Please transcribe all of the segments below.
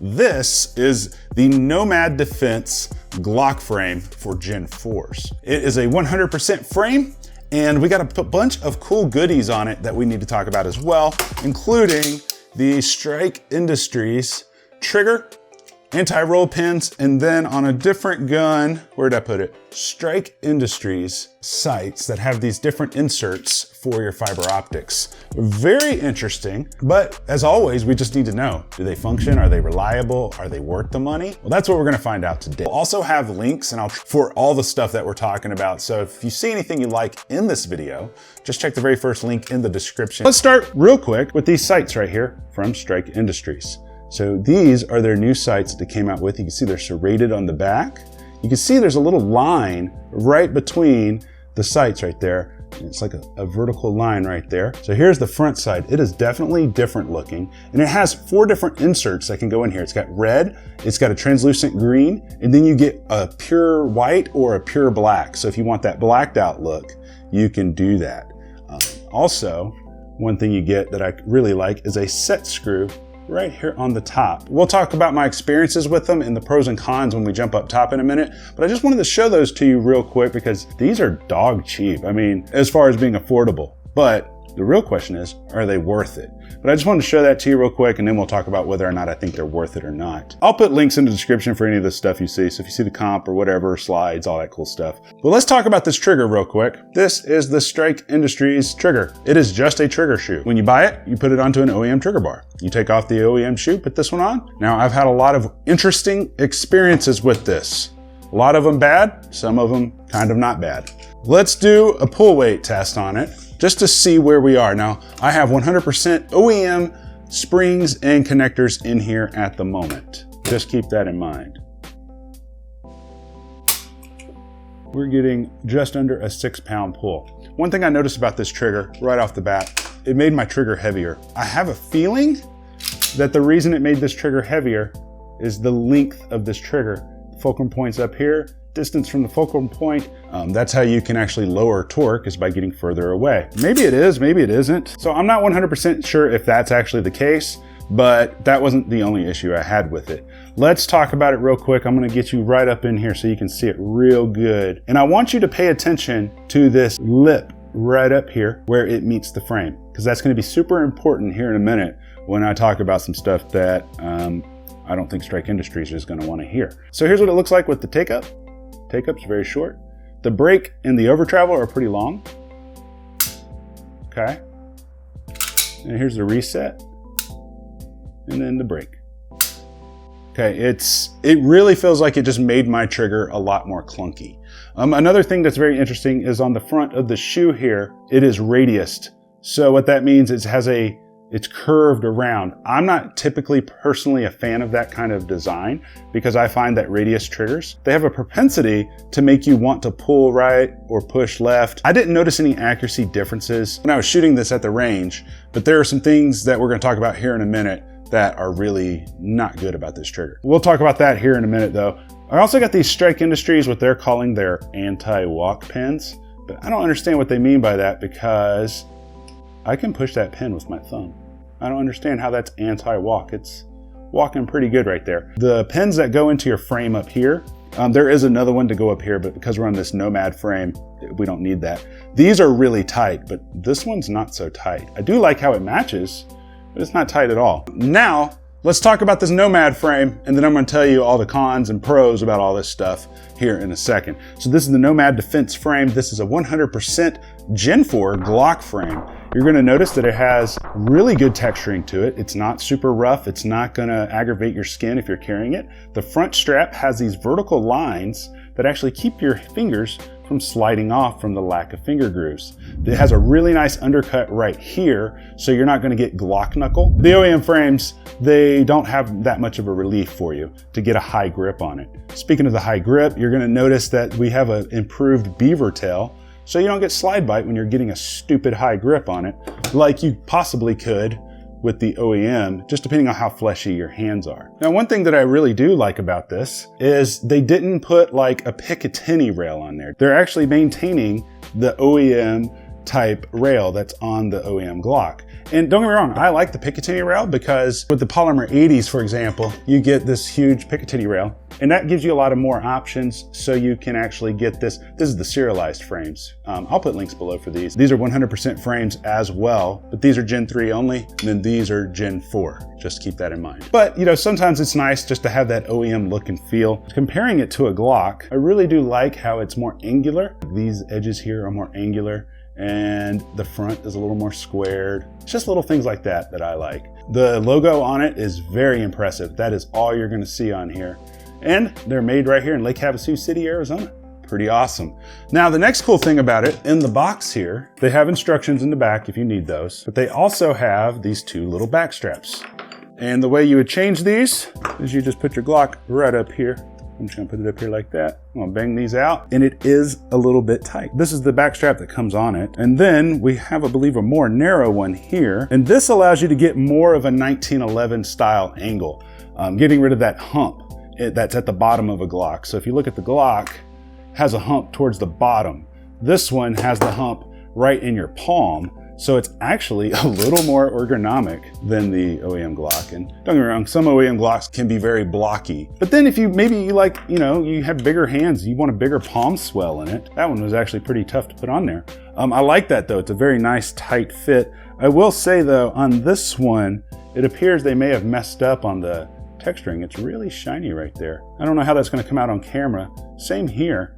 This is the Nomad Defense Glock frame for Gen 4s. It is a 100% frame, and we got a bunch of cool goodies on it that we need to talk about as well, including the Strike Industries trigger, anti-roll pins, and then on a different gun, where'd I put it? Strike Industries sights that have these different inserts for your fiber optics. Very interesting, but as always, we just need to know, do they function? Are they reliable? Are they worth the money? Well, that's what we're gonna find out today. We'll also have links for all the stuff that we're talking about. So if you see anything you like in this video, just check the very first link in the description. Let's start real quick with these sights right here from Strike Industries. So these are their new sights that they came out with. You can see they're serrated on the back. You can see there's a little line right between the sights right there. It's like a vertical line right there. So here's the front side. It is definitely different looking, and it has 4 different inserts that can go in here. It's got red, it's got a translucent green, and then you get a pure white or a pure black. So if you want that blacked out look, you can do that. Also, one thing you get that I really like is a set screw right here on the top. We'll talk about my experiences with them and the pros and cons when we jump up top in a minute, but I just wanted to show those to you real quick because these are dog cheap. I mean, as far as being affordable, but the real question is, are they worth it? But I just wanted to show that to you real quick, and then we'll talk about whether or not I think they're worth it or not. I'll put links in the description for any of the stuff you see. So if you see the comp or whatever, slides, all that cool stuff. But let's talk about this trigger real quick. This is the Strike Industries trigger. It is just a trigger shoe. When you buy it, you put it onto an OEM trigger bar. You take off the OEM shoe, put this one on. Now, I've had a lot of interesting experiences with this. A lot of them bad, some of them kind of not bad. Let's do a pull weight test on it, just to see where we are. Now, I have 100% OEM springs and connectors in here at the moment. Just keep that in mind. We're getting just under a 6-pound pull. One thing I noticed about this trigger right off the bat, it made my trigger heavier. I have a feeling that the reason it made this trigger heavier is the length of this trigger. The fulcrum point's up here, distance from the fulcrum point. That's how you can actually lower torque, is by getting further away. Maybe it is, maybe it isn't. So I'm not 100% sure if that's actually the case, but that wasn't the only issue I had with it. Let's talk about it real quick. I'm gonna get you right up in here so you can see it real good. And I want you to pay attention to this lip right up here where it meets the frame, because that's gonna be super important here in a minute when I talk about some stuff that I don't think Strike Industries is gonna wanna hear. So here's what it looks like with the take-up. Take-up's very short. The break and the over travel are pretty long. Okay. And here's the reset. And then the break. Okay, it really feels like it just made my trigger a lot more clunky. Another thing that's very interesting is on the front of the shoe here, it is radiused. So what that means is it's curved around. I'm not typically personally a fan of that kind of design because I find that radius triggers, they have a propensity to make you want to pull right or push left. I didn't notice any accuracy differences when I was shooting this at the range, but there are some things that we're gonna talk about here in a minute that are really not good about this trigger. We'll talk about that here in a minute though. I also got these Strike Industries, what they're calling their anti-walk pins, but I don't understand what they mean by that because I can push that pin with my thumb. I don't understand how that's anti-walk. It's walking pretty good right there. The pins that go into your frame up here, there is another one to go up here, but because we're on this Nomad frame, we don't need that. These are really tight, but this one's not so tight. I do like how it matches, but it's not tight at all. Now, let's talk about this Nomad frame, and then I'm gonna tell you all the cons and pros about all this stuff here in a second. So this is the Nomad Defense frame. This is a 100% Gen 4 Glock frame. You're gonna notice that it has really good texturing to it. It's not super rough. It's not gonna aggravate your skin if you're carrying it. The front strap has these vertical lines that actually keep your fingers from sliding off from the lack of finger grooves. It has a really nice undercut right here, so you're not gonna get Glock knuckle. The OEM frames, they don't have that much of a relief for you to get a high grip on it. Speaking of the high grip, you're gonna notice that we have an improved beaver tail, so you don't get slide bite when you're getting a stupid high grip on it, like you possibly could with the OEM, just depending on how fleshy your hands are. Now, one thing that I really do like about this is they didn't put like a Picatinny rail on there. They're actually maintaining the OEM type rail that's on the OEM Glock. And don't get me wrong, I like the Picatinny rail because with the Polymer 80s, for example, you get this huge Picatinny rail, and that gives you a lot of more options so you can actually get this. This is the serialized frames. I'll put links below for these. These are 100% frames as well, but these are Gen 3 only, and then these are Gen 4. Just keep that in mind. But you know, sometimes it's nice just to have that OEM look and feel. Comparing it to a Glock, I really do like how it's more angular. These edges here are more angular, and the front is a little more squared. It's just little things like that that I like. The logo on it is very impressive. That is all you're gonna see on here. And they're made right here in Lake Havasu City, Arizona. Pretty awesome. Now, the next cool thing about it, in the box here, they have instructions in the back if you need those, but they also have these two little back straps. And the way you would change these is you just put your Glock right up here. I'm just gonna put it up here like that. I'm gonna bang these out, and it is a little bit tight. This is the back strap that comes on it. And then we have, I believe, a more narrow one here. And this allows you to get more of a 1911 style angle, getting rid of that hump that's at the bottom of a Glock. So if you look at the Glock, it has a hump towards the bottom. This one has the hump right in your palm. So it's actually a little more ergonomic than the OEM Glock. And don't get me wrong, some OEM Glocks can be very blocky. But then if you, maybe you like, you know, you have bigger hands, you want a bigger palm swell in it. That one was actually pretty tough to put on there. I like that though, it's a very nice tight fit. I will say though, on this one, it appears they may have messed up on the texturing. It's really shiny right there. I don't know how that's gonna come out on camera. Same here.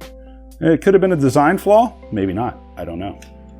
It could have been a design flaw, maybe not, I don't know.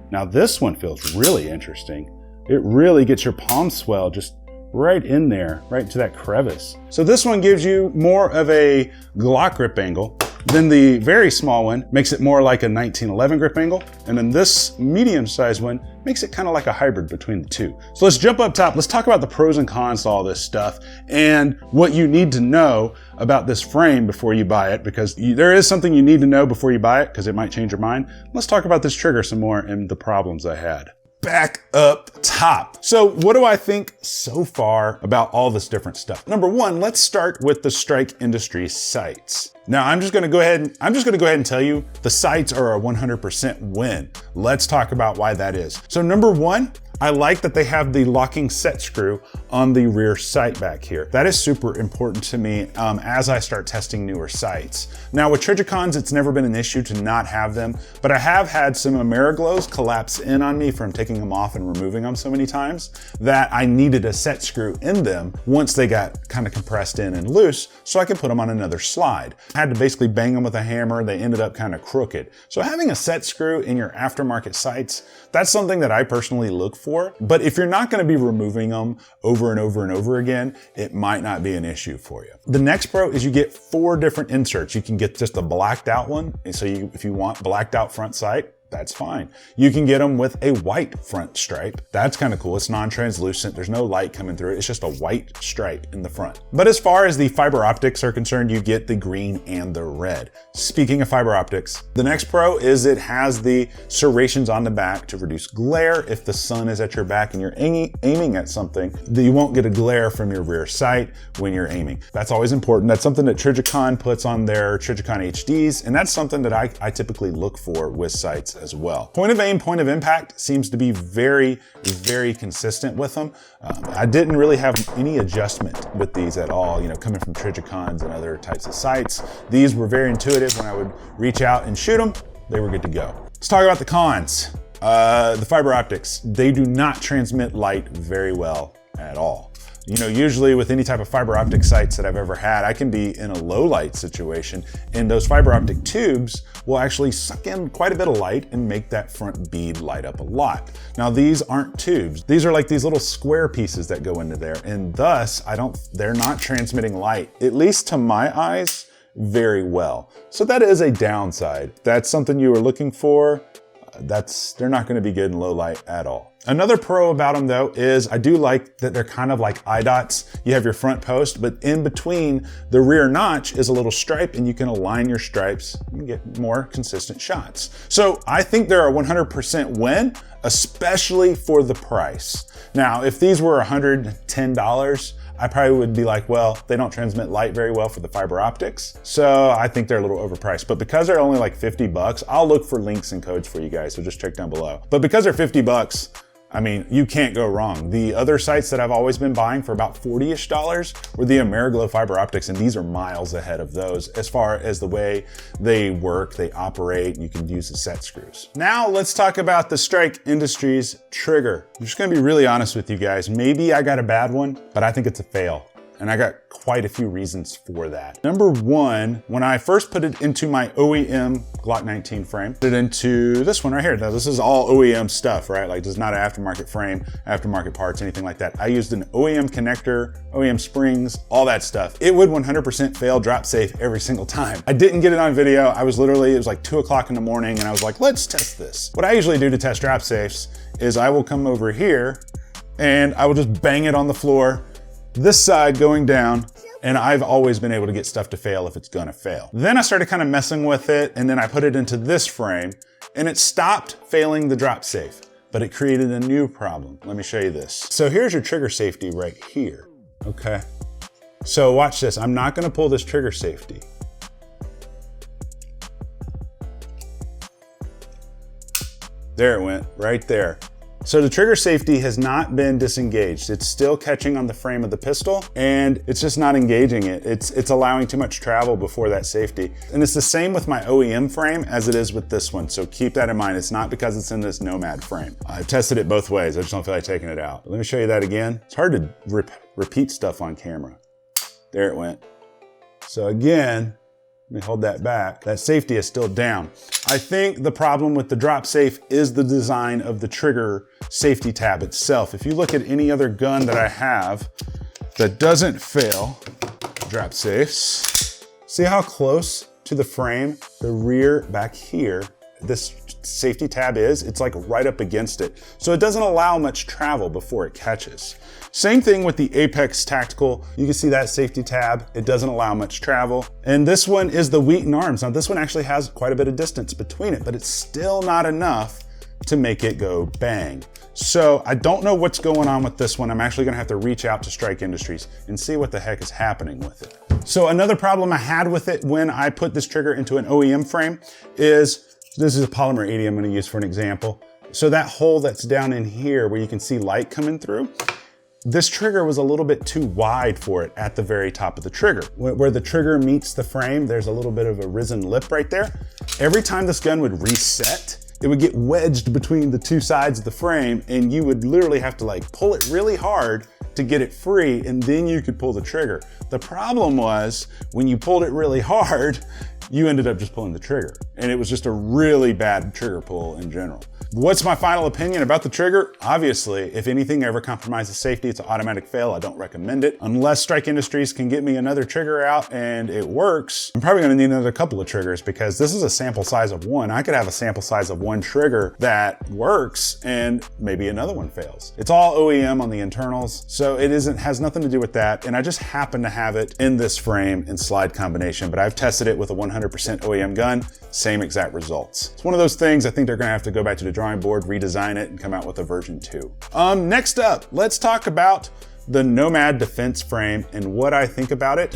Now this one feels really interesting. It really gets your palm swell just right in there, right to that crevice. So this one gives you more of a Glock grip angle. Then the very small one makes it more like a 1911 grip angle. And then this medium-sized one makes it kind of like a hybrid between the two. So let's jump up top. Let's talk about the pros and cons to all this stuff and what you need to know about this frame before you buy it, because there is something you need to know before you buy it because it might change your mind. Let's talk about this trigger some more and the problems I had. Back up top. So what do I think so far about all this different stuff? Number one, let's start with the Strike Industries sights. Now I'm just gonna go ahead and tell you the sights are a 100% win. Let's talk about why that is. So number one, I like that they have the locking set screw on the rear sight back here. That is super important to me as I start testing newer sights. Now with Trijicons, it's never been an issue to not have them, but I have had some Ameriglows collapse in on me from taking them off and removing them so many times that I needed a set screw in them once they got kind of compressed in and loose so I could put them on another slide. I had to basically bang them with a hammer. They ended up kind of crooked. So having a set screw in your aftermarket sights, that's something that I personally look for. But if you're not going to be removing them over and over and over again, it might not be an issue for you. The next pro is you get 4 different inserts. You can get just a blacked out one. And so if you want blacked out front sight, that's fine. You can get them with a white front stripe. That's kind of cool. It's non-translucent. There's no light coming through it. It's just a white stripe in the front. But as far as the fiber optics are concerned, you get the green and the red. Speaking of fiber optics, the next pro is it has the serrations on the back to reduce glare. If the sun is at your back and you're aiming at something, you won't get a glare from your rear sight when you're aiming. That's always important. That's something that Trijicon puts on their Trijicon HDs, and that's something that I typically look for with sights as well. Point of aim, point of impact seems to be very, very consistent with them. I didn't really have any adjustment with these at all, you know, coming from Trijicons and other types of sights. These were very intuitive. When I would reach out and shoot them, they were good to go. Let's talk about the cons. The fiber optics, they do not transmit light very well at all. You know, usually with any type of fiber optic sights that I've ever had, I can be in a low light situation and those fiber optic tubes will actually suck in quite a bit of light and make that front bead light up a lot. Now these aren't tubes. These are like these little square pieces that go into there, and thus they're not transmitting light, at least to my eyes, very well. So that is a downside. That's something you were looking for. They're not going to be good in low light at all. Another pro about them though is I do like that they're kind of like eye dots. You have your front post, but in between the rear notch is a little stripe, and you can align your stripes and get more consistent shots. So I think they're a 100% win, especially for the price. Now, if these were $110, I probably would be like, well, they don't transmit light very well for the fiber optics. So I think they're a little overpriced, but because they're only like 50 bucks, I'll look for links and codes for you guys. So just check down below. But because they're 50 bucks, I mean, you can't go wrong. The other sites that I've always been buying for about $40-ish were the Ameriglow fiber optics, and these are miles ahead of those as far as the way they work, they operate, you can use the set screws. Now let's talk about the Strike Industries trigger. I'm just gonna be really honest with you guys. Maybe I got a bad one, but I think it's a fail. And I got quite a few reasons for that. Number one, when I first put it into my OEM Glock 19 frame, put it into this one right here. Now this is all OEM stuff, right? Like this is not an aftermarket frame, aftermarket parts, anything like that. I used an OEM connector, OEM springs, all that stuff. It would 100% fail drop safe every single time. I didn't get it on video. I was literally, it was like 2 o'clock in the morning and I was like, let's test this. What I usually do to test drop safes is I will come over here and I will just bang it on the floor, this side going down, and I've always been able to get stuff to fail if it's gonna fail. Then I started kind of messing with it, and then I put it into this frame, and it stopped failing the drop safe, but it created a new problem. Let me show you this. So here's your trigger safety right here, okay? So watch this, I'm not gonna pull this trigger safety. There it went, right there. So the trigger safety has not been disengaged. It's still catching on the frame of the pistol and it's just not engaging it. It's allowing too much travel before that safety. And it's the same with my OEM frame as it is with this one. So keep that in mind. It's not because it's in this Nomad frame. I've tested it both ways. I just don't feel like taking it out. Let me show you that again. It's hard to repeat stuff on camera. There it went. So again, let me hold that back. That safety is still down. I think the problem with the drop safe is the design of the trigger safety tab itself. If you look at any other gun that I have that doesn't fail drop safes, see how close to the frame, the rear back here, this safety tab is? It's like right up against it. So it doesn't allow much travel before it catches. Same thing with the Apex Tactical. You can see that safety tab. It doesn't allow much travel. And this one is the Wheaton Arms. Now this one actually has quite a bit of distance between it, but it's still not enough to make it go bang. So I don't know what's going on with this one. I'm actually gonna have to reach out to Strike Industries and see what the heck is happening with it. So another problem I had with it when I put this trigger into an OEM frame is, this is a polymer 80 I'm gonna use for an example. So that hole that's down in here where you can see light coming through, this trigger was a little bit too wide for it at the very top of the trigger. Where the trigger meets the frame, there's a little bit of a risen lip right there. Every time this gun would reset, it would get wedged between the two sides of the frame and you would literally have to like pull it really hard to get it free and then you could pull the trigger. The problem was when you pulled it really hard, you ended up just pulling the trigger. And it was just a really bad trigger pull in general. What's my final opinion about the trigger? Obviously, if anything ever compromises safety, it's an automatic fail. I don't recommend it. Unless Strike Industries can get me another trigger out and it works, I'm probably gonna need another couple of triggers because this is a sample size of one. I could have a sample size of one trigger that works and maybe another one fails. It's all OEM on the internals, so it has nothing to do with that. And I just happen to have it in this frame and slide combination, but I've tested it with a 100% OEM gun, same exact results. It's one of those things I think they're gonna have to go back to the drawing board, redesign it, and come out with a version 2. Next up, let's talk about the Nomad Defense frame and what I think about it.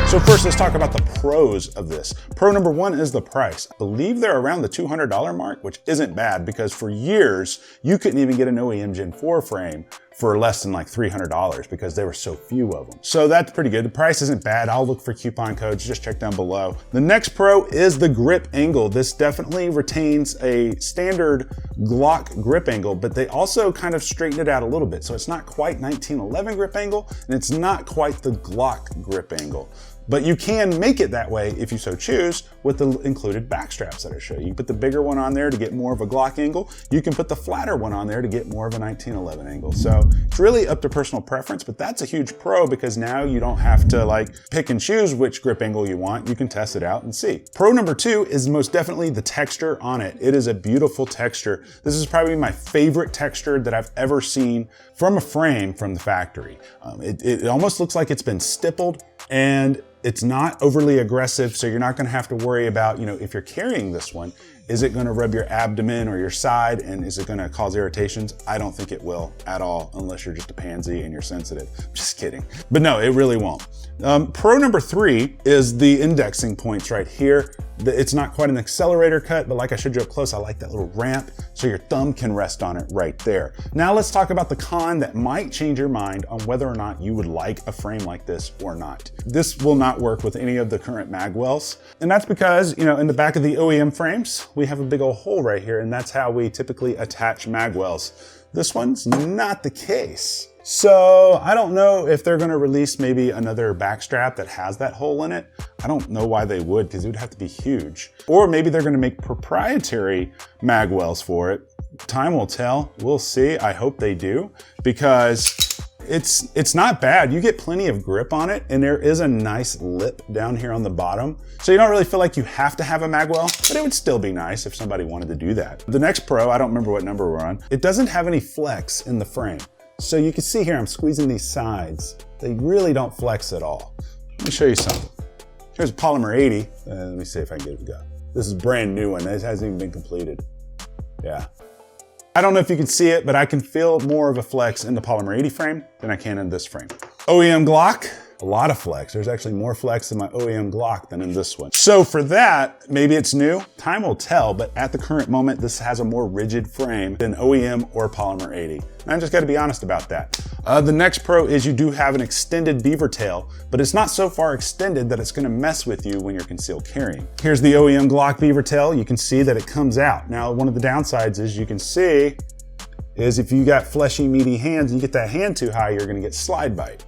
So first, let's talk about the pros of this. Pro number one is the price. I believe they're around the $200 mark, which isn't bad because for years, you couldn't even get an OEM Gen 4 frame for less than like $300 because there were so few of them. So that's pretty good. The price isn't bad. I'll look for coupon codes, just check down below. The next pro is the grip angle. This definitely retains a standard Glock grip angle, but they also kind of straighten it out a little bit. So it's not quite 1911 grip angle, and it's not quite the Glock grip angle. But you can make it that way if you so choose with the included back straps that I show you. You can put the bigger one on there to get more of a Glock angle. You can put the flatter one on there to get more of a 1911 angle. So it's really up to personal preference, but that's a huge pro because now you don't have to like pick and choose which grip angle you want. You can test it out and see. Pro number two is most definitely the texture on it. It is a beautiful texture. This is probably my favorite texture that I've ever seen from a frame from the factory. It almost looks like it's been stippled, and It's not overly aggressive, so you're not gonna have to worry about, if you're carrying this one, is it gonna rub your abdomen or your side, and is it gonna cause irritations? I don't think it will at all, unless you're just a pansy and you're sensitive. Just kidding. But no, it really won't. Pro number 3 is the indexing points right here. It's not quite an accelerator cut, but like I showed you up close, I like that little ramp so your thumb can rest on it right there. Now let's talk about the con that might change your mind on whether or not you would like a frame like this or not. This will not work with any of the current magwells. And that's because, in the back of the OEM frames, we have a big old hole right here, and that's how we typically attach magwells. This one's not the case. So I don't know if they're gonna release maybe another backstrap that has that hole in it. I don't know why they would, because it would have to be huge. Or maybe they're gonna make proprietary magwells for it. Time will tell, we'll see. I hope they do, because it's not bad. You get plenty of grip on it, and there is a nice lip down here on the bottom. So you don't really feel like you have to have a magwell, but it would still be nice if somebody wanted to do that. The next Pro, I don't remember what number we're on, it doesn't have any flex in the frame. So you can see here, I'm squeezing these sides. They really don't flex at all. Let me show you something. Here's a Polymer 80. Let me see if I can get it to go. This is a brand new one. This hasn't even been completed. Yeah. I don't know if you can see it, but I can feel more of a flex in the Polymer 80 frame than I can in this frame. OEM Glock, a lot of flex. There's actually more flex in my OEM Glock than in this one. So for that, maybe it's new. Time will tell, but at the current moment, this has a more rigid frame than OEM or Polymer 80. And I just gotta be honest about that. The next Pro is you do have an extended beaver tail, but it's not so far extended that it's gonna mess with you when you're concealed carrying. Here's the OEM Glock beaver tail. You can see that it comes out. Now, one of the downsides is you can see is if you got fleshy, meaty hands, and you get that hand too high, you're gonna get slide bite.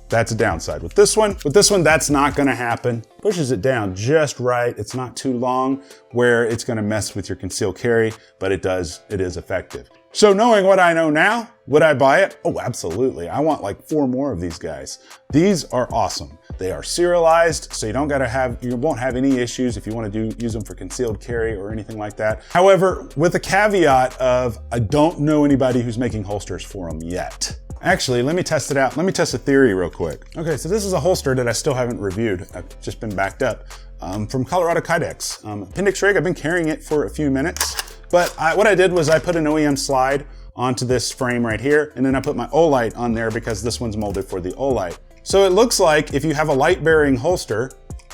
That's a downside. With this one, that's not gonna happen. Pushes it down just right. It's not too long where it's gonna mess with your concealed carry, but it is effective. So knowing what I know now, would I buy it? Oh, absolutely. I want like 4 more of these guys. These are awesome. They are serialized, so you won't have any issues if you want to use them for concealed carry or anything like that. However, with a caveat of, I don't know anybody who's making holsters for them yet. Actually, let me test it out. Let me test a theory real quick. Okay, so this is a holster that I still haven't reviewed. I've just been backed up from Colorado Kydex. Appendix rig, I've been carrying it for a few minutes, but what I did was I put an OEM slide onto this frame right here, and then I put my Olight on there because this one's molded for the Olight. So it looks like if you have a light-bearing holster,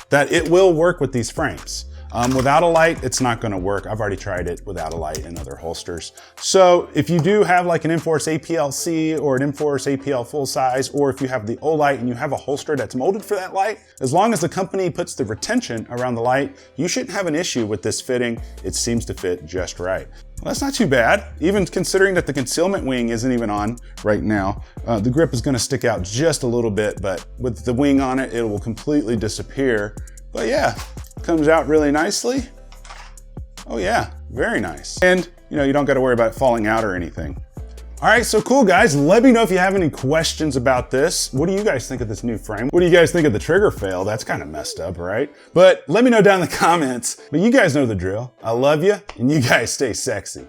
that it will work with these frames. Without a light, it's not gonna work. I've already tried it without a light in other holsters. So if you do have like an Enforce APL-C or an Enforce APL full size, or if you have the Olight and you have a holster that's molded for that light, as long as the company puts the retention around the light, you shouldn't have an issue with this fitting. It seems to fit just right. Well, that's not too bad, even considering that the concealment wing isn't even on right now. The grip is gonna stick out just a little bit, but with the wing on it, it will completely disappear. But yeah, comes out really nicely. Oh yeah, very nice. And you don't gotta worry about it falling out or anything. All right, so cool guys, let me know if you have any questions about this. What do you guys think of this new frame? What do you guys think of the trigger fail? That's kind of messed up, right? But let me know down in the comments. But you guys know the drill. I love you, and you guys stay sexy.